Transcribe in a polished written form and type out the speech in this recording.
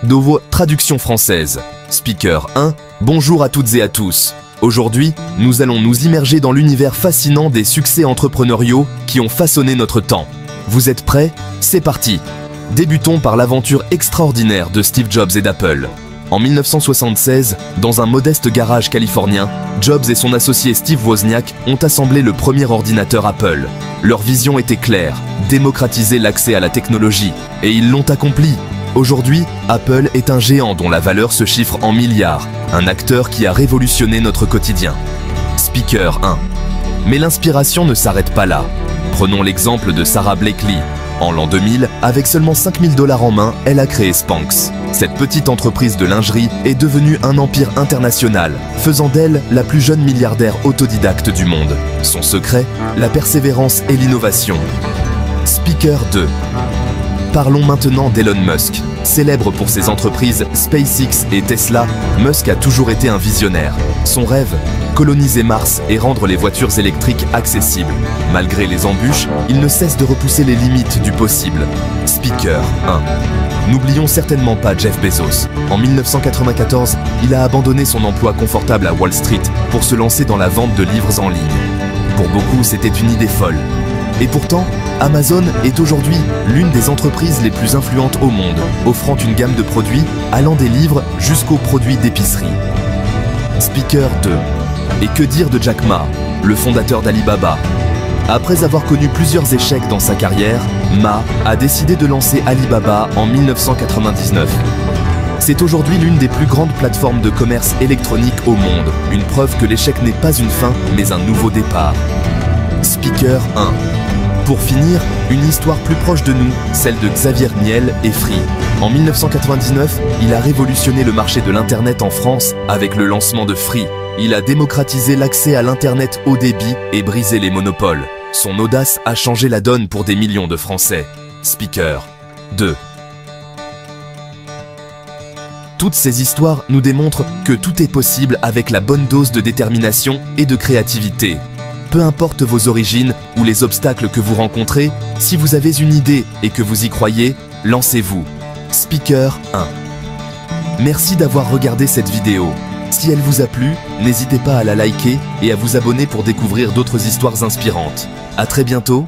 Nouveau traduction française. Speaker 1, bonjour à toutes et à tous. Aujourd'hui, nous allons nous immerger dans l'univers fascinant des succès entrepreneuriaux qui ont façonné notre temps. Vous êtes prêts? C'est parti! Débutons par l'aventure extraordinaire de Steve Jobs et d'Apple. En 1976, dans un modeste garage californien, Jobs et son associé Steve Wozniak ont assemblé le premier ordinateur Apple. Leur vision était claire, démocratiser l'accès à la technologie, et ils l'ont accompli. Aujourd'hui, Apple est un géant dont la valeur se chiffre en milliards, un acteur qui a révolutionné notre quotidien. Speaker 1. Mais l'inspiration ne s'arrête pas là. Prenons l'exemple de Sarah Blakely. En l'an 2000, avec seulement 5 000 $ en main, elle a créé Spanx. Cette petite entreprise de lingerie est devenue un empire international, faisant d'elle la plus jeune milliardaire autodidacte du monde. Son secret, la persévérance et l'innovation. Speaker 2. Parlons maintenant d'Elon Musk. Célèbre pour ses entreprises SpaceX et Tesla, Musk a toujours été un visionnaire. Son rêve, coloniser Mars et rendre les voitures électriques accessibles. Malgré les embûches, il ne cesse de repousser les limites du possible. Speaker 1. N'oublions certainement pas Jeff Bezos. En 1994, il a abandonné son emploi confortable à Wall Street pour se lancer dans la vente de livres en ligne. Pour beaucoup, c'était une idée folle. Et pourtant, Amazon est aujourd'hui l'une des entreprises les plus influentes au monde, offrant une gamme de produits allant des livres jusqu'aux produits d'épicerie. Speaker 2. Et que dire de Jack Ma, le fondateur d'Alibaba? Après avoir connu plusieurs échecs dans sa carrière, Ma a décidé de lancer Alibaba en 1999. C'est aujourd'hui l'une des plus grandes plateformes de commerce électronique au monde, une preuve que l'échec n'est pas une fin, mais un nouveau départ. Speaker 1. Pour finir, une histoire plus proche de nous, celle de Xavier Niel et Free. En 1999, il a révolutionné le marché de l'Internet en France avec le lancement de Free. Il a démocratisé l'accès à l'Internet haut débit et brisé les monopoles. Son audace a changé la donne pour des millions de Français. Speaker 2. Toutes ces histoires nous démontrent que tout est possible avec la bonne dose de détermination et de créativité. Peu importe vos origines ou les obstacles que vous rencontrez, si vous avez une idée et que vous y croyez, lancez-vous. Speaker 1. Merci d'avoir regardé cette vidéo. Si elle vous a plu, n'hésitez pas à la liker et à vous abonner pour découvrir d'autres histoires inspirantes. À très bientôt.